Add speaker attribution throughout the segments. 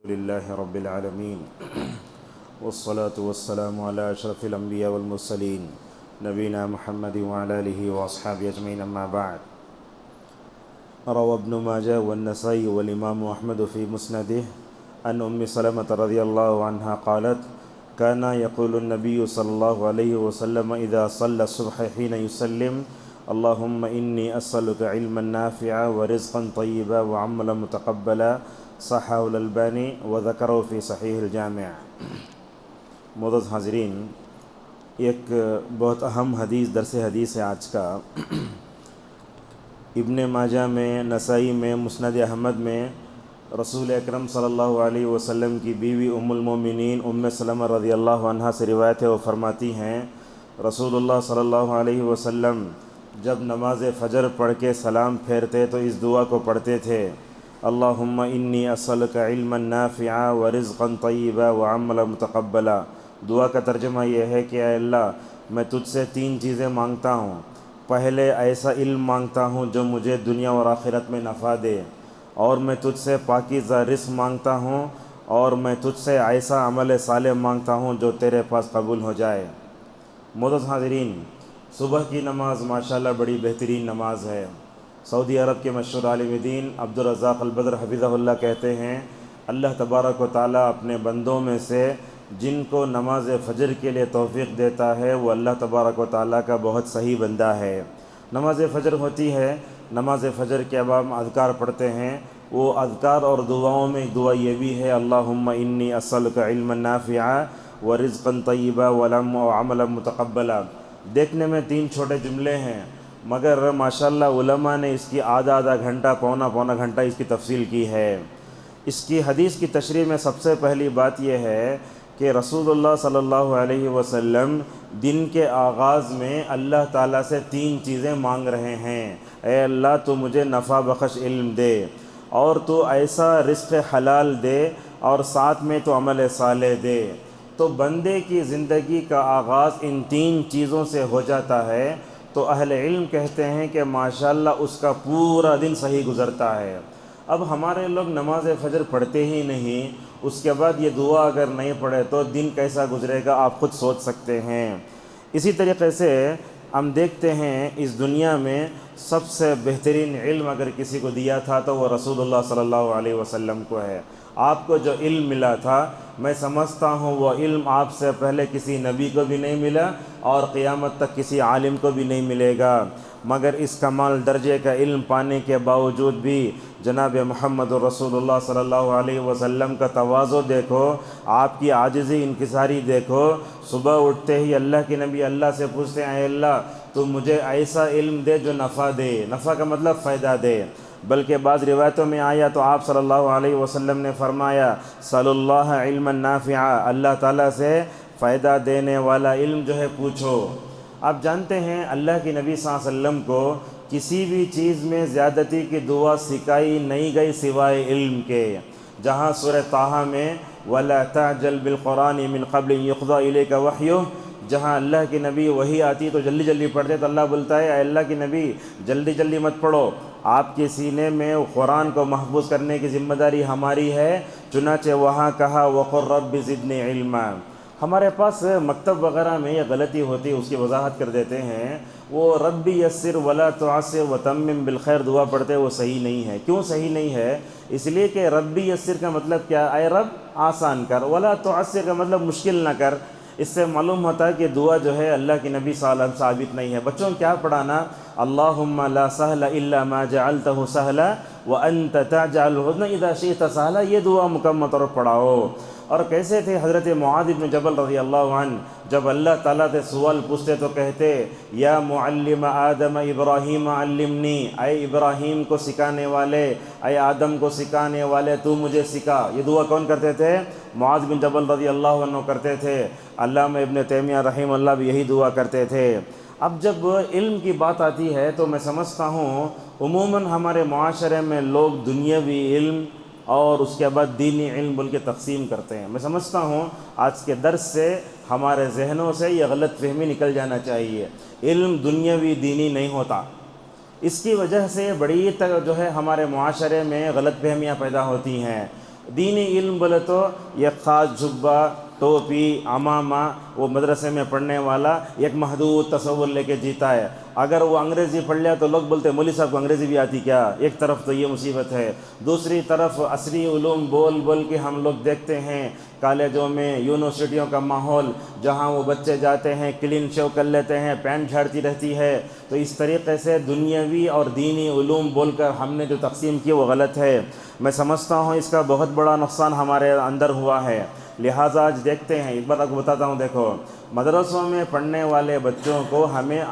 Speaker 1: لله رب العالمين والصلاة والسلام على أشرف الأنبياء والمرسلين نبينا محمد وعلى آله وأصحابه أجمعين أما بعد. روى ابن ماجه والنسائي والإمام أحمد في مسنده عن أم سلمة رضي الله عنها قالت: كان يقول النبي صلى الله عليه وسلم إذا صلى الصبح حين يسلم: اللهم إني أسألك علما نافعا ورزقا طيبا وعملا متقبلا. صححہ الالبانی وذکرہ فی صحیح الجامع. معزز حاضرین، ایک بہت اہم حدیث درس حدیث ہے آج کا. ابن ماجہ میں، نسائی میں، مسند احمد میں رسول اکرم صلی اللہ علیہ وسلم کی بیوی ام المومنین ام سلمہ رضی اللہ عنہا سے روایت ہے. وہ فرماتی ہیں رسول اللہ صلی اللہ علیہ وسلم جب نماز فجر پڑھ کے سلام پھیرتے تو اس دعا کو پڑھتے تھے: اللہم انی اسألک علما نافعا ورزقا طیبا وعملا متقبلا. دعا کا ترجمہ یہ ہے کہ اے اللہ، میں تجھ سے 3 چیزیں مانگتا ہوں. پہلے ایسا علم مانگتا ہوں جو مجھے دنیا اور آخرت میں نفع دے، اور میں تجھ سے پاکیزہ رزق مانگتا ہوں، اور میں تجھ سے ایسا عمل صالح مانگتا ہوں جو تیرے پاس قبول ہو جائے. معزز حاضرین، صبح کی نماز ماشاءاللہ بڑی بہترین نماز ہے. سعودی عرب کے مشہور عالم دین عبدالرزاق البدر حفظہ اللہ کہتے ہیں: اللہ تبارک و تعالیٰ اپنے بندوں میں سے جن کو نماز فجر کے لیے توفیق دیتا ہے وہ اللہ تبارک و تعالیٰ کا بہت صحیح بندہ ہے. نماز فجر ہوتی ہے، نماز فجر کے بعد ہم اذکار پڑھتے ہیں. وہ اذکار اور دعاؤں میں ایک دعا یہ بھی ہے: اللہم انی اسألک علما نافعا ورزقا طیبا وعملا متقبلا. دیکھنے میں 3 چھوٹے جملے ہیں، مگر ماشاءاللہ علماء نے اس کی آدھا گھنٹہ پونا گھنٹہ اس کی تفصیل کی ہے. اس کی حدیث کی تشریح میں سب سے پہلی بات یہ ہے کہ رسول اللہ صلی اللہ علیہ وسلم دن کے آغاز میں اللہ تعالیٰ سے 3 چیزیں مانگ رہے ہیں. اے اللہ، تو مجھے نفع بخش علم دے، اور تو ایسا رزق حلال دے، اور ساتھ میں تو عمل صالح دے. تو بندے کی زندگی کا آغاز ان 3 چیزوں سے ہو جاتا ہے تو اہل علم کہتے ہیں کہ ماشاءاللہ اس کا پورا دن صحیح گزرتا ہے. اب ہمارے لوگ نماز فجر پڑھتے ہی نہیں، اس کے بعد یہ دعا اگر نہیں پڑھے تو دن کیسا گزرے گا آپ خود سوچ سکتے ہیں. اسی طریقے سے ہم دیکھتے ہیں اس دنیا میں سب سے بہترین علم اگر کسی کو دیا تھا تو وہ رسول اللہ صلی اللہ علیہ وسلم کو ہے. آپ کو جو علم ملا تھا، میں سمجھتا ہوں وہ علم آپ سے پہلے کسی نبی کو بھی نہیں ملا اور قیامت تک کسی عالم کو بھی نہیں ملے گا. مگر اس کمال درجے کا علم پانے کے باوجود بھی جناب محمد رسول اللہ صلی اللہ علیہ وسلم کا تواضع دیکھو، آپ کی عاجزی انکساری دیکھو. صبح اٹھتے ہی اللہ کے نبی اللہ سے پوچھتے ہیں: اے اللہ، تو مجھے ایسا علم دے جو نفع دے. نفع کا مطلب فائدہ دے. بلکہ بعض روایتوں میں آیا تو آپ صلی اللہ علیہ وسلم نے فرمایا: صلی اللہ علما نافعا، اللہ تعالیٰ سے فائدہ دینے والا علم جو ہے پوچھو. آپ جانتے ہیں اللہ کی نبی صلی اللہ علیہ وسلم کو کسی بھی چیز میں زیادتی کی دعا سکھائی نہیں گئی سوائے علم کے. جہاں سورہ طٰہٰ میں وَلَا تَعْجَلْ بِالْقُرْآنِ مِنْ قَبْلِ أَنْ يُقْضَىٰ إِلَيْكَ وَحْيُهُ، جہاں اللہ کی نبی وحی آتی تو جلدی جلدی پڑھتے تو اللہ بولتا ہے: اے اللہ کی نبی، جلدی جلدی مت پڑھو، آپ کے سینے میں قرآن کو محفوظ کرنے کی ذمہ داری ہماری ہے. چنانچہ وہاں کہا: وَقُلْ رَبِّ زِدْنِی عِلْمًا. ہمارے پاس مکتب وغیرہ میں یہ غلطی ہوتی ہے، اس کی وضاحت کر دیتے ہیں. وہ ربی یسر ولا تعسر وتمم بالخیر دعا پڑھتے، وہ صحیح نہیں ہے. کیوں صحیح نہیں ہے؟ اس لیے کہ ربی یسر کا مطلب کیا؟ اے رب آسان کر. ولا تعسر کا مطلب مشکل نہ کر. اس سے معلوم ہوتا ہے کہ دعا جو ہے اللہ کی نبی صلی اللہ علیہ وسلم ثابت نہیں ہے. بچوں کیا پڑھانا؟ اللہم لا سہل الا ما جعلتہ سہلا وانت تجعل الحزن اذا شئت سہلا. یہ دعا مکمل طور پر پڑھاؤ. اور کیسے تھے حضرت معاذ بن جبل رضی اللہ عنہ، جب اللہ تعالیٰ سے سوال پوچھتے تو کہتے: یا معلم آدم ابراہیم علمنی، اے ابراہیم کو سکھانے والے، اے آدم کو سکھانے والے، تو مجھے سکھا. یہ دعا کون کرتے تھے؟ معاذ بن جبل رضی اللہ عنہ کرتے تھے. علامہ ابن تیمیہ رحمہ اللہ بھی یہی دعا کرتے تھے. اب جب علم کی بات آتی ہے تو میں سمجھتا ہوں عموماً ہمارے معاشرے میں لوگ دنیاوی علم اور اس کے بعد دینی علم بول کے تقسیم کرتے ہیں. میں سمجھتا ہوں آج کے درس سے ہمارے ذہنوں سے یہ غلط فہمی نکل جانا چاہیے. علم دنیاوی دینی نہیں ہوتا. اس کی وجہ سے بڑی جو ہے ہمارے معاشرے میں غلط فہمیاں پیدا ہوتی ہیں. دینی علم بولے تو یہ خاص جبہ ٹوپی عمامہ وہ مدرسے میں پڑھنے والا ایک محدود تصور لے کے جیتا ہے۔ اگر وہ انگریزی پڑھ لیا تو لوگ بولتے ہیں مولوی صاحب کو انگریزی بھی آتی کیا؟ ایک طرف تو یہ مصیبت ہے، دوسری طرف عصری علوم بول بول کے ہم لوگ دیکھتے ہیں کالجوں میں یونیورسٹیوں کا ماحول، جہاں وہ بچے جاتے ہیں کلین شیو کر لیتے ہیں، پینٹ جھاڑتی رہتی ہے۔ تو اس طریقے سے دنیاوی اور دینی علوم بول کر ہم نے جو تقسیم کی وہ غلط ہے۔ میں سمجھتا ہوں اس کا بہت بڑا نقصان ہمارے اندر ہوا ہے۔ لہٰذا آج دیکھتے ہیں، ایک بات آپ کو بتاتا ہوں، دیکھو مدرسوں میں پڑھنے والے بچوں کو ہمیں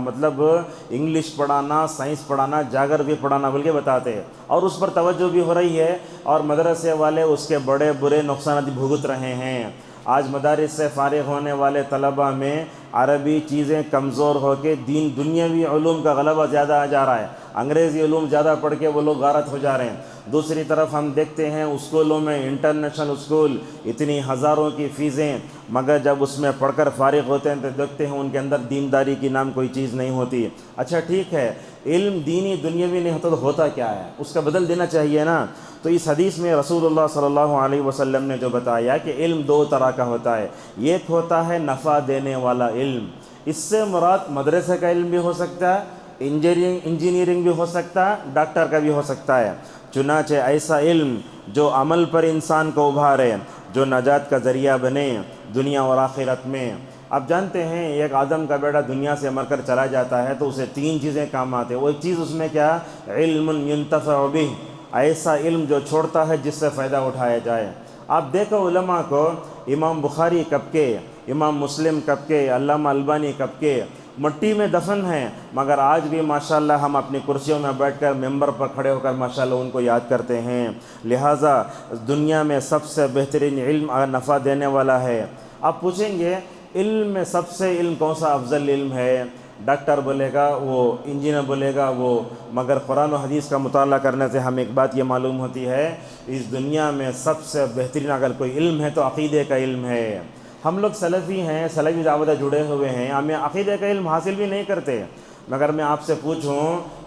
Speaker 1: مطلب انگلش پڑھانا، سائنس پڑھانا، جاگرفی پڑھانا بول کے بتاتے ہیں، اور اس پر توجہ بھی ہو رہی ہے، اور مدرسے والے اس کے بڑے برے نقصانات بھگت رہے ہیں۔ آج مدارس سے فارغ ہونے والے طلباء میں عربی چیزیں کمزور ہو کے دنیاوی علوم کا غلبہ زیادہ آ جا رہا ہے، انگریزی علوم زیادہ پڑھ کے وہ لوگ غارت ہو جا رہے ہیں۔ دوسری طرف ہم دیکھتے ہیں اسکولوں میں، انٹرنیشنل اسکول، اتنی ہزاروں کی فیسیں، مگر جب اس میں پڑھ کر فارغ ہوتے ہیں تو دیکھتے ہیں ان کے اندر دینداری کی نام کوئی چیز نہیں ہوتی۔ اچھا ٹھیک ہے، علم دینی دنیاوی نہیں ہوتا تو ہوتا کیا ہے؟ اس کا بدل دینا چاہیے نا۔ تو اس حدیث میں رسول اللہ صلی اللہ علیہ وسلم نے جو بتایا کہ علم دو طرح کا ہوتا ہے، ایک ہوتا ہے نفع دینے والا علم، اس سے مراد مدرسے کا علم بھی ہو سکتا ہے، انجینئرنگ بھی ہو سکتا ہے، ڈاکٹر کا بھی ہو سکتا ہے۔ چنانچہ ایسا علم جو عمل پر انسان کو ابھارے، جو نجات کا ذریعہ بنے دنیا اور آخرت میں۔ اب جانتے ہیں ایک آدم کا بیٹا دنیا سے مر کر چلا جاتا ہے تو اسے تین چیزیں کام آتے ہیں۔ وہ ایک چیز اس میں کیا؟ علم ينتفع به، ایسا علم جو چھوڑتا ہے جس سے فائدہ اٹھایا جائے۔ آپ دیکھو علماء کو، امام بخاری کب کے، امام مسلم کب کے، علامہ البانی کب کے، مٹی میں دفن ہیں، مگر آج بھی ماشاءاللہ ہم اپنی کرسیوں میں بیٹھ کر ممبر پر کھڑے ہو کر ماشاءاللہ ان کو یاد کرتے ہیں۔ لہٰذا دنیا میں سب سے بہترین علم نفع دینے والا ہے۔ آپ پوچھیں گے علم میں سب سے علم کون سا افضل علم ہے؟ ڈاکٹر بولے گا وہ، انجینئر بولے گا وہ، مگر قرآن و حدیث کا مطالعہ کرنے سے ہمیں ایک بات یہ معلوم ہوتی ہے، اس دنیا میں سب سے بہترین اگر کوئی علم ہے تو عقیدے کا علم ہے۔ ہم لوگ سلفی ہیں، سلفی دعوت جڑے ہوئے ہیں، ہمیں عقیدے کا علم حاصل بھی نہیں کرتے، مگر میں آپ سے پوچھوں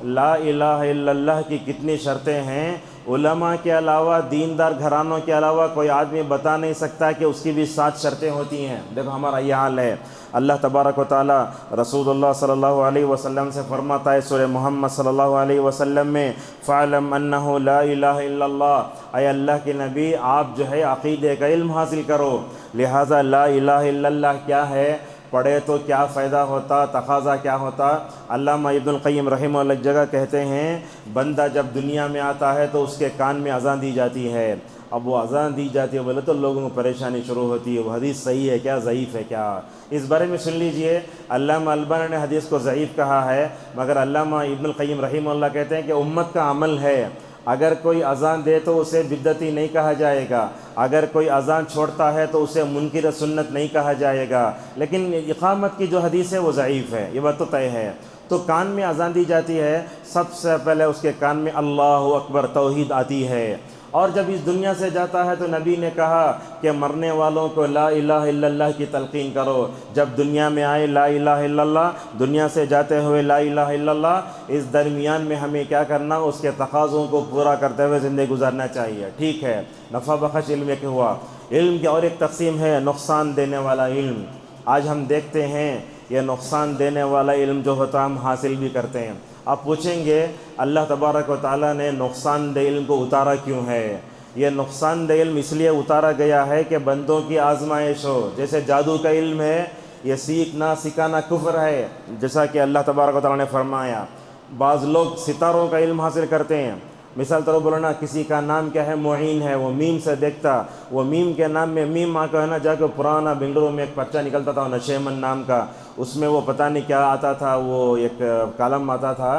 Speaker 1: لا الہ الا اللہ کی کتنی شرطیں ہیں؟ علماء کے علاوہ، دیندار گھرانوں کے علاوہ کوئی آدمی بتا نہیں سکتا کہ اس کی بھی 7 شرطیں ہوتی ہیں۔ دیکھو ہمارا یہ حال ہے۔ اللہ تبارک و تعالی رسول اللہ صلی اللہ علیہ وسلم سے فرماتا ہے سورہ محمد صلی اللہ علیہ وسلم میں، فَاعْلَمْ أَنَّهُ لَا إِلَٰهَ إِلَّا اللَّهُ، اے اللہ کے نبی آپ جو ہے عقیدے کا علم حاصل کرو۔ لہٰذا لا الہ الا اللہ کیا ہے؟ پڑھے تو کیا فائدہ ہوتا، تقاضا کیا ہوتا؟ علامہ ابن القیم رحمہ اللہ ایک جگہ کہتے ہیں، بندہ جب دنیا میں آتا ہے تو اس کے کان میں اذان دی جاتی ہے۔ اب وہ اذان دی جاتی ہے بولے تو لوگوں کو پریشانی شروع ہوتی ہے، وہ حدیث صحیح ہے کیا، ضعیف ہے کیا؟ اس بارے میں سن لیجئے، علامہ البانی نے حدیث کو ضعیف کہا ہے، مگر علامہ ابن القیم رحمہ اللہ کہتے ہیں کہ امت کا عمل ہے، اگر کوئی اذان دے تو اسے بدعتی نہیں کہا جائے گا، اگر کوئی اذان چھوڑتا ہے تو اسے منکر سنت نہیں کہا جائے گا، لیکن اقامت کی جو حدیث ہے وہ ضعیف ہے، یہ بات تو طے ہے۔ تو کان میں اذان دی جاتی ہے، سب سے پہلے اس کے کان میں اللہ اکبر توحید آتی ہے، اور جب اس دنیا سے جاتا ہے تو نبی نے کہا کہ مرنے والوں کو لا الہ الا اللہ کی تلقین کرو۔ جب دنیا میں آئے لا الہ الا اللہ، دنیا سے جاتے ہوئے لا الہ الا اللہ، اس درمیان میں ہمیں کیا کرنا؟ اس کے تقاضوں کو پورا کرتے ہوئے زندگی گزارنا چاہیے۔ ٹھیک ہے، نفع بخش علم ایک ہوا۔ علم کی اور ایک تقسیم ہے نقصان دینے والا علم۔ آج ہم دیکھتے ہیں یہ نقصان دینے والا علم جو ہوتا ہم حاصل بھی کرتے ہیں۔ آپ پوچھیں گے اللہ تبارک و تعالیٰ نے نقصان دہ علم کو اتارا کیوں ہے؟ یہ نقصان دہ علم اس لیے اتارا گیا ہے کہ بندوں کی آزمائش ہو۔ جیسے جادو کا علم ہے، یہ سیکھنا سکھانا کفر ہے، جیسا کہ اللہ تبارک و تعالیٰ نے فرمایا۔ بعض لوگ ستاروں کا علم حاصل کرتے ہیں، مثال طور بولنا کسی کا نام کیا ہے، معین ہے، وہ میم سے دیکھتا، وہ میم کے نام میں میم ماں کا ہے نا، جا کے پرانا بنگلورو میں ایک پرچہ نکلتا تھا نشیمن نام کا، اس میں وہ پتہ نہیں کیا آتا تھا، وہ ایک کالم آتا تھا،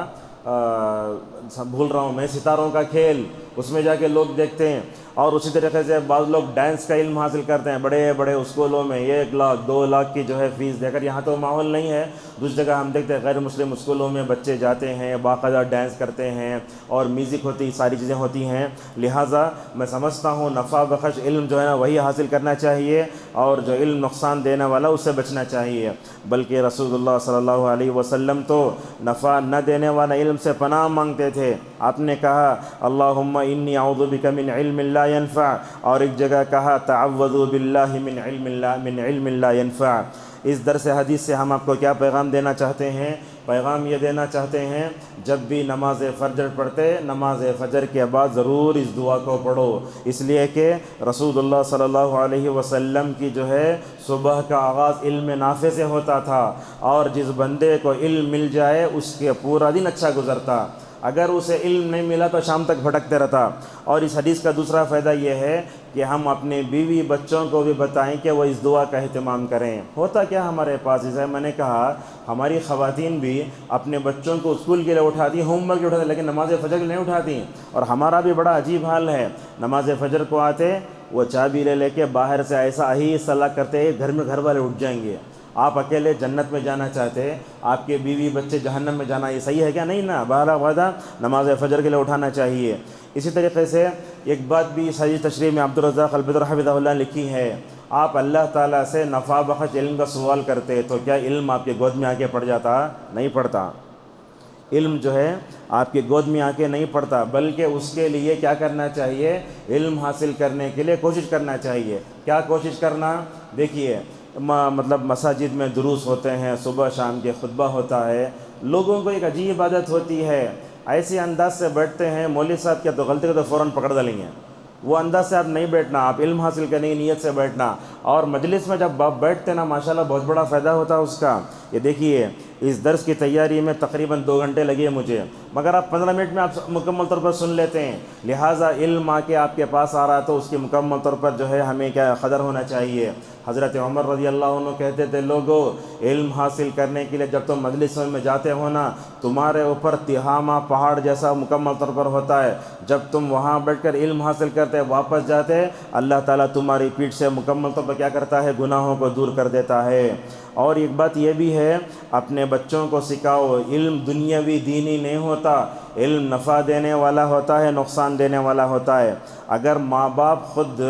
Speaker 1: بھول رہا ہوں میں، ستاروں کا کھیل، اس میں جا کے لوگ دیکھتے ہیں۔ اور اسی طریقے سے بعض لوگ ڈانس کا علم حاصل کرتے ہیں، بڑے بڑے اسکولوں میں 1 لاکھ 2 لاکھ کی جو ہے فیس دے کر، یہاں تو ماحول نہیں ہے، دوسری جگہ ہم دیکھتے ہیں غیر مسلم اسکولوں میں بچے جاتے ہیں، باقاعدہ ڈانس کرتے ہیں اور میوزک ہوتی، ساری چیزیں ہوتی ہیں۔ لہٰذا میں سمجھتا ہوں نفع بخش علم جو ہے نا وہی حاصل کرنا چاہیے، اور جو علم نقصان دینے والا اس سے بچنا چاہیے۔ بلکہ رسول اللہ صلی اللہ علیہ وسلم تو نفع نہ دینے والا علم سے پناہ مانگتے تھے۔ آپ نے کہا اللہم انی اعوذ بک من علم لا ينفع، اور ایک جگہ کہا تعوذوا باللہ من علم لا ينفع۔ اس درس حدیث سے ہم آپ کو کیا پیغام دینا چاہتے ہیں؟ پیغام یہ دینا چاہتے ہیں جب بھی نماز فجر پڑھتے، نماز فجر کے بعد ضرور اس دعا کو پڑھو، اس لیے کہ رسول اللہ صلی اللہ علیہ وسلم کی جو ہے صبح کا آغاز علم نافع سے ہوتا تھا، اور جس بندے کو علم مل جائے اس کے پورا دن اچھا گزرتا، اگر اسے علم نہیں ملا تو شام تک بھٹکتے رہتا۔ اور اس حدیث کا دوسرا فائدہ یہ ہے کہ ہم اپنے بیوی بچوں کو بھی بتائیں کہ وہ اس دعا کا اہتمام کریں۔ ہوتا کیا ہمارے پاس، جیسے میں نے کہا ہماری خواتین بھی اپنے بچوں کو اسکول کے لیے اٹھاتی، ہوم ورک کے لیے اٹھاتی، لیکن نماز فجر کے لیے نہیں اٹھاتی۔ اور ہمارا بھی بڑا عجیب حال ہے، نماز فجر کو آتے وہ چابی لے کے باہر سے ایسا ہی صلاح کرتے ہیں گھر میں گھر والے اٹھ جائیں گے۔ آپ اکیلے جنت میں جانا چاہتے، آپ کے بیوی بچے جہنم میں جانا، یہ صحیح ہے کیا؟ نہیں نا، باقاعدہ نماز فجر کے لیے اٹھانا چاہیے۔ اسی طریقے سے ایک بات بھی صحیح تشریح میں عبدالرزاق البدر حفظہ اللہ نے لکھی ہے، آپ اللہ تعالیٰ سے نفع بخش علم کا سوال کرتے تو کیا علم آپ کے گود میں آ کے پڑ جاتا؟ نہیں پڑتا۔ علم جو ہے آپ کی گود میں آ کے نہیں پڑتا، بلکہ اس کے لیے کیا کرنا چاہیے؟ علم حاصل کرنے کے لیے کوشش کرنا چاہیے۔ کیا کوشش کرنا؟ دیکھیے مطلب مساجد میں دروس ہوتے ہیں، صبح شام کے خطبہ ہوتا ہے، لوگوں کو ایک عجیب عادت ہوتی ہے، ایسے انداز سے بیٹھتے ہیں مولوی صاحب کیا تو غلطی کو تو فوراً پکڑ ڈالیں گے۔ وہ انداز سے آپ نہیں بیٹھنا، آپ علم حاصل کرنے کی نیت سے بیٹھنا، اور مجلس میں جب آپ بیٹھتے نا ماشاءاللہ بہت بڑا فائدہ ہوتا ہے اس کا۔ یہ دیکھیے اس درس کی تیاری میں تقریباً 2 گھنٹے لگے مجھے، مگر آپ 15 منٹ میں آپ مکمل طور پر سن لیتے ہیں۔ لہٰذا علم آ کے آپ کے پاس آ رہا تو اس کی مکمل طور پر جو ہے ہمیں کیا قدر ہونا چاہیے۔ حضرت عمر رضی اللہ عنہ کہتے تھے لوگوں علم حاصل کرنے کے لیے جب تم مجلس میں جاتے ہو نا تمہارے اوپر تہامہ پہاڑ جیسا مکمل طور پر ہوتا ہے، جب تم وہاں بیٹھ کر علم حاصل کرتے واپس جاتے اللہ تعالیٰ تمہاری پیٹھ سے مکمل طور پر کیا کرتا ہے؟ گناہوں کو دور کر دیتا ہے۔ اور ایک بات یہ بھی ہے اپنے بچوں کو سکھاؤ، علم دنیاوی دینی نہیں ہوتا، علم نفع دینے والا ہوتا ہے، نقصان دینے والا ہوتا ہے۔ اگر ماں باپ خود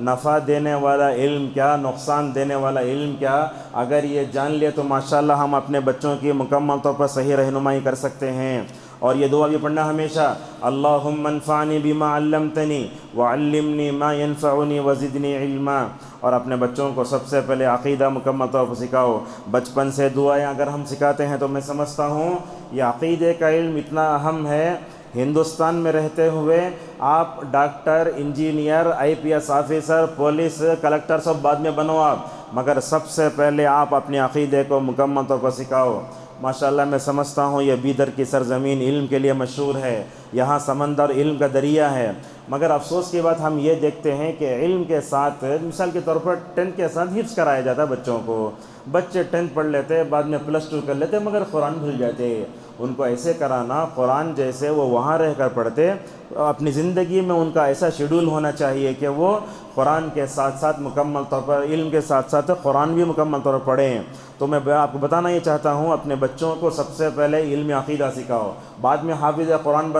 Speaker 1: نفع دینے والا علم کیا، نقصان دینے والا علم کیا اگر یہ جان لے تو ماشاءاللہ ہم اپنے بچوں کی مکمل طور پر صحیح رہنمائی کر سکتے ہیں۔ اور یہ دعا بھی پڑھنا ہمیشہ، اللہم انفعنی بما علمتنی وعلمنی ما ینفعنی وزدنی علما۔ اور اپنے بچوں کو سب سے پہلے عقیدہ مکمل طور پر سکھاؤ۔ بچپن سے دعائیں اگر ہم سکھاتے ہیں تو میں سمجھتا ہوں یہ عقیدے کا علم اتنا اہم ہے۔ ہندوستان میں رہتے ہوئے آپ doctor, engineer, IPS officer, police, collector سب بعد میں بنو آپ، مگر سب سے پہلے آپ اپنے عقیدے کو مکمل طور پر سکھاؤ۔ ماشاءاللہ میں سمجھتا ہوں یہ بیدر کی سرزمین علم کے لیے مشہور ہے، یہاں سمندر علم کا دریا ہے، مگر افسوس کی بات ہم یہ دیکھتے ہیں کہ علم کے ساتھ مثال کے طور پر 10th کے ساتھ حفظ کرایا جاتا ہے بچوں کو۔ بچے 10th پڑھ لیتے، بعد میں +2 کر لیتے، مگر قرآن بھول جاتے۔ ان کو ایسے کرانا قرآن جیسے وہ وہاں رہ کر پڑھتے، اپنی زندگی میں ان کا ایسا شیڈول ہونا چاہیے کہ وہ قرآن کے ساتھ ساتھ مکمل طور پر علم کے ساتھ ساتھ قرآن بھی مکمل طور پر پڑھیں۔ تو میں آپ کو بتانا یہ چاہتا ہوں اپنے بچوں کو سب سے پہلے علم عقیدہ سکھاؤ، بعد میں حافظ قرآن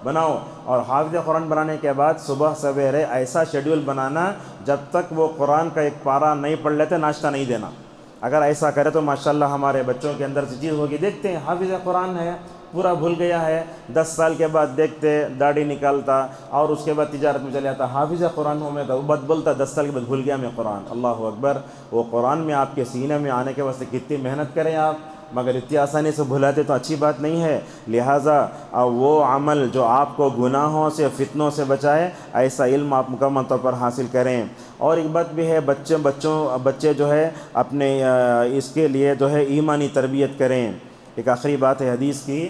Speaker 1: بناؤ، اور حافظ قرآن بنانے کے بعد صبح سویرے ایسا شیڈول بنانا جب تک وہ قرآن کا ایک پارہ نہیں پڑھ لیتے ناشتہ نہیں دینا۔ اگر ایسا کرے تو ماشاءاللہ ہمارے بچوں کے اندر سے چیز ہوگی۔ دیکھتے ہیں حافظ قرآن ہے، پورا بھول گیا ہے، 10 سال کے بعد دیکھتے داڑھی نکالتا اور اس کے بعد تجارت میں چلے جاتا، حافظ قرآن ہوں میں تو بد بولتا 10 سال کے بعد بھول گیا میں قرآن۔ اللہ اکبر! وہ قرآن میں آپ کے سینے میں آنے کے واسطے کتنی محنت کریں آپ، مگر اتنی آسانی سے بھلاتے تو اچھی بات نہیں ہے۔ لہٰذا وہ عمل جو آپ کو گناہوں سے فتنوں سے بچائے ایسا علم آپ مکمل طور پر حاصل کریں۔ اور ایک بات بھی ہے بچے جو ہے اپنے اس کے لیے جو ہے ایمانی تربیت کریں۔ ایک آخری بات ہے حدیث کی،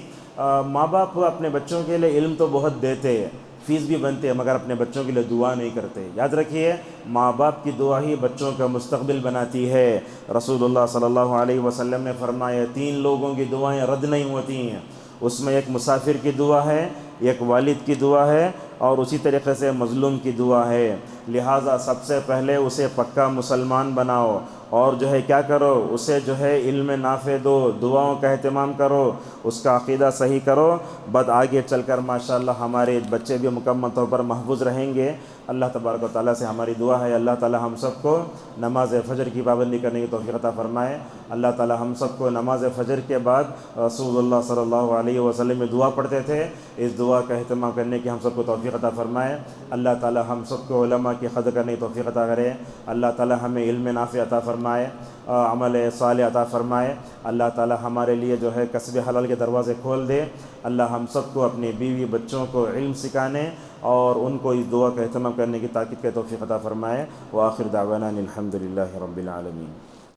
Speaker 1: ماں باپ اپنے بچوں کے لیے علم تو بہت دیتے، فیس بھی بنتے ہیں، مگر اپنے بچوں کے لیے دعا نہیں کرتے۔ یاد رکھیے ماں باپ کی دعا ہی بچوں کا مستقبل بناتی ہے۔ رسول اللہ صلی اللہ علیہ وسلم نے فرمایا 3 لوگوں کی دعائیں رد نہیں ہوتی ہیں، اس میں ایک مسافر کی دعا ہے، ایک والد کی دعا ہے، اور اسی طریقے سے مظلوم کی دعا ہے، لہٰذا سب سے پہلے اسے پکا مسلمان بناؤ، اور جو ہے کیا کرو، اسے جو ہے علم نافع دو، دعاؤں کا اہتمام کرو، اس کا عقیدہ صحیح کرو، بعد آگے چل کر ماشاءاللہ ہمارے بچے بھی مکمل طور پر محفوظ رہیں گے۔ اللہ تبارک و تعالیٰ سے ہماری دعا ہے اللہ تعالیٰ ہم سب کو نماز فجر کی پابندی کرنے کی توفیق عطا فرمائے۔ اللہ تعالیٰ ہم سب کو نماز فجر کے بعد رسول اللہ صلی اللہ علیہ وسلم میں دعا پڑھتے تھے، اس دعا کا اہتمام کرنے کی ہم سب کو توفیق عطا فرمائے۔ اللہ تعالیٰ ہم سب کو علماء کی قدر کرنے کی توفیق عطا کرے۔ اللہ تعالیٰ ہمیں علم نافع عطا فرمائے، عمل صالح عطا فرمائے۔ اللہ تعالیٰ ہمارے لیے جو ہے کسب حلال کے دروازے کھول دے۔ اللہ ہم سب کو اپنی بیوی بچوں کو علم سکھانے اور ان کو اس دعا کا اہتمام کرنے کی تاکید کا توفیق عطا فرمائے۔ وآخر دعوانا الحمد للہ رب العالمین۔